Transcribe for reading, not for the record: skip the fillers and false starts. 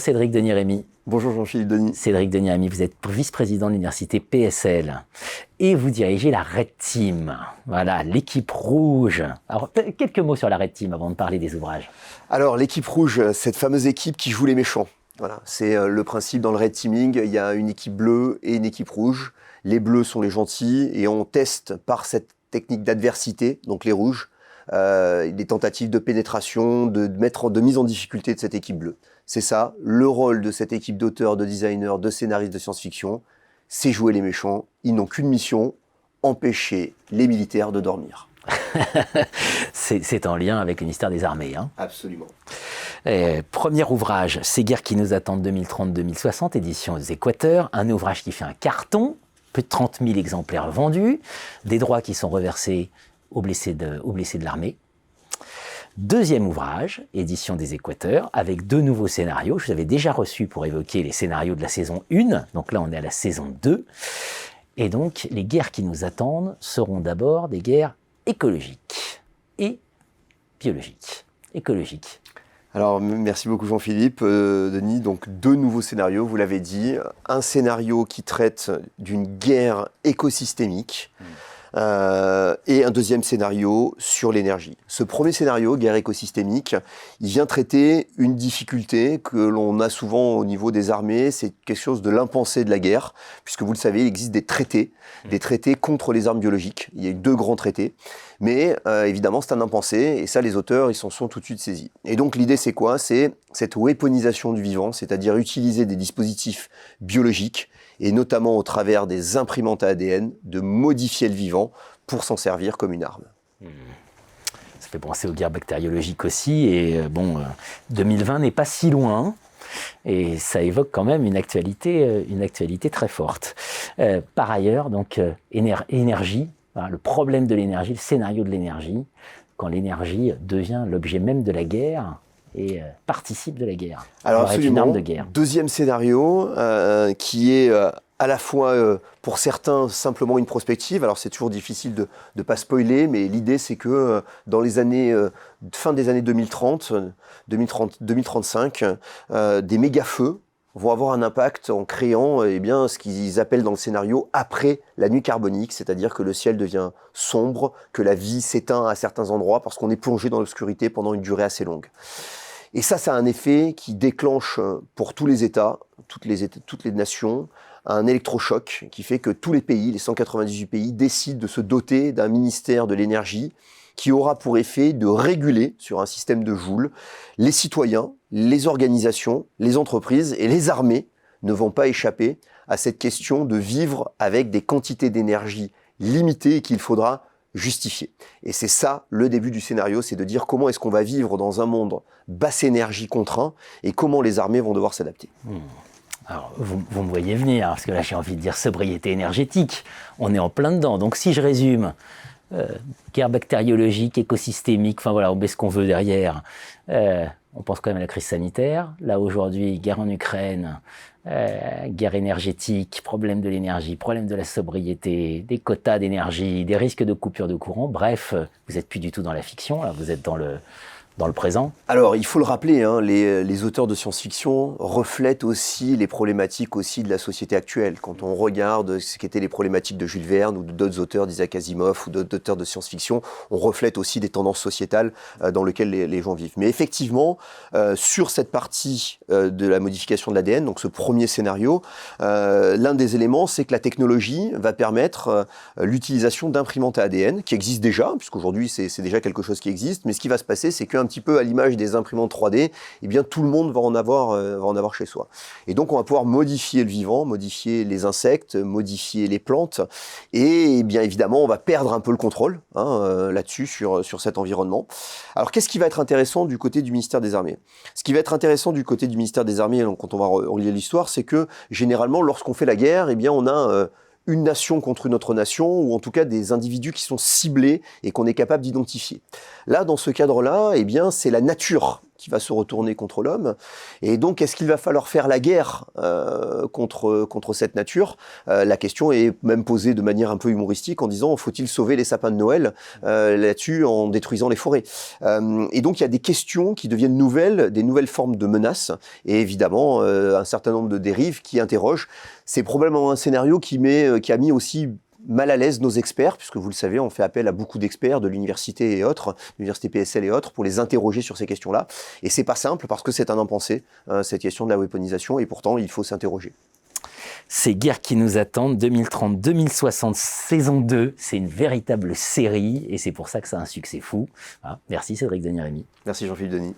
Cédric Denis-Rémy. Bonjour Jean-Philippe Denis. Cédric Denis-Rémy, vous êtes vice-président de l'université PSL et vous dirigez la Red Team, voilà, l'équipe rouge. Alors, quelques mots sur la Red Team avant de parler des ouvrages. Alors, l'équipe rouge, cette fameuse équipe qui joue les méchants. Voilà, c'est le principe dans le Red Teaming, il y a une équipe bleue et une équipe rouge. Les bleus sont les gentils et on teste par cette technique d'adversité, donc les rouges, des tentatives de pénétration, de mise en difficulté de cette équipe bleue. C'est ça, le rôle de cette équipe d'auteurs, de designers, de scénaristes de science-fiction, c'est jouer les méchants. Ils n'ont qu'une mission, empêcher les militaires de dormir. C'est en lien avec le ministère des Armées. Hein. Absolument. Premier ouvrage, Ces guerres qui nous attendent 2030-2060, édition des Équateurs, un ouvrage qui fait un carton, plus de 30 000 exemplaires vendus, des droits qui sont reversés aux blessés de l'armée. Deuxième ouvrage, édition des Équateurs, avec 2 nouveaux scénarios. Je vous avais déjà reçu pour évoquer les scénarios de la saison 1, donc là on est à la saison 2. Et donc les guerres qui nous attendent seront d'abord des guerres écologiques et biologiques. Écologiques. Alors merci beaucoup Jean-Philippe, Denis. Donc 2 nouveaux scénarios, vous l'avez dit. Un scénario qui traite d'une guerre écosystémique. Et un deuxième scénario sur l'énergie. Ce premier scénario, guerre écosystémique, il vient traiter une difficulté que l'on a souvent au niveau des armées, c'est quelque chose de l'impensé de la guerre, puisque vous le savez, il existe des traités contre les armes biologiques. Il y a eu 2 grands traités, mais évidemment c'est un impensé, et ça les auteurs ils s'en sont tout de suite saisis. Et donc l'idée c'est quoi? C'est cette weaponisation du vivant, c'est-à-dire utiliser des dispositifs biologiques, et notamment au travers des imprimantes à ADN, de modifier le vivant pour s'en servir comme une arme. Ça fait penser aux guerres bactériologiques aussi, et 2020 n'est pas si loin, et ça évoque quand même une actualité très forte. Par ailleurs, donc, énergie, voilà, le problème de l'énergie, le scénario de l'énergie, quand l'énergie devient l'objet même de la guerre, et participe de la guerre. Alors absolument, une arme de guerre. Deuxième scénario qui est à la fois pour certains simplement une prospective. Alors c'est toujours difficile de ne pas spoiler, mais l'idée c'est que dans les années, fin des années 2035, des méga-feux vont avoir un impact en créant ce qu'ils appellent dans le scénario après la nuit carbonique, c'est-à-dire que le ciel devient sombre, que la vie s'éteint à certains endroits parce qu'on est plongé dans l'obscurité pendant une durée assez longue. Et ça a un effet qui déclenche pour tous les États, toutes les nations, un électrochoc qui fait que tous les pays, les 198 pays, décident de se doter d'un ministère de l'énergie qui aura pour effet de réguler sur un système de Joule les citoyens, les organisations, les entreprises et les armées ne vont pas échapper à cette question de vivre avec des quantités d'énergie limitées qu'il faudra justifier. Et c'est ça le début du scénario, c'est de dire comment est-ce qu'on va vivre dans un monde basse énergie contraint et comment les armées vont devoir s'adapter. Alors, vous me voyez venir, parce que là j'ai envie de dire sobriété énergétique, on est en plein dedans. Donc si je résume, guerre bactériologique, écosystémique, enfin voilà, on met ce qu'on veut derrière. On pense quand même à la crise sanitaire. Là aujourd'hui, guerre en Ukraine, guerre énergétique, problème de l'énergie, problème de la sobriété, des quotas d'énergie, des risques de coupure de courant. Bref, vous n'êtes plus du tout dans la fiction, là, vous êtes dans le présent. Alors, il faut le rappeler, hein, les auteurs de science-fiction reflètent aussi les problématiques aussi de la société actuelle. Quand on regarde ce qu'étaient les problématiques de Jules Verne ou d'autres auteurs d'Isaac Asimov ou d'autres auteurs de science-fiction, on reflète aussi des tendances sociétales dans lesquelles les gens vivent. Mais effectivement, sur cette partie de la modification de l'ADN, donc ce premier scénario, l'un des éléments, c'est que la technologie va permettre l'utilisation d'imprimantes à ADN, qui existent déjà, puisqu'aujourd'hui c'est déjà quelque chose qui existe, mais ce qui va se passer, c'est qu'un petit peu à l'image des imprimantes 3D, eh bien tout le monde va en avoir chez soi. Et donc on va pouvoir modifier le vivant, modifier les insectes, modifier les plantes, et bien évidemment on va perdre un peu le contrôle là-dessus sur cet environnement. Alors qu'est-ce qui va être intéressant du côté du ministère des Armées? Ce qui va être intéressant du côté du ministère des Armées, donc, quand on va relire l'histoire, c'est que généralement lorsqu'on fait la guerre, eh bien on a une nation contre une autre nation, ou en tout cas des individus qui sont ciblés et qu'on est capable d'identifier. Là, dans ce cadre-là, eh bien, c'est la nature qui va se retourner contre l'homme. Et donc, est-ce qu'il va falloir faire la guerre contre cette nature? La question est même posée de manière un peu humoristique en disant, faut-il sauver les sapins de Noël là-dessus en détruisant les forêts? Et donc, il y a des questions qui deviennent nouvelles, des nouvelles formes de menaces, et évidemment, un certain nombre de dérives qui interrogent. C'est probablement un scénario qui a mis aussi mal à l'aise nos experts, puisque vous le savez, on fait appel à beaucoup d'experts de l'université et autres, l'université PSL et autres, pour les interroger sur ces questions-là. Et c'est pas simple parce que c'est un impensé, cette question de la weaponisation, et pourtant il faut s'interroger. Ces guerres qui nous attendent, 2030-2060, saison 2, c'est une véritable série, et c'est pour ça que ça a un succès fou. Voilà. Merci Cédric Denis-Rémy. Merci Jean-Philippe Denis.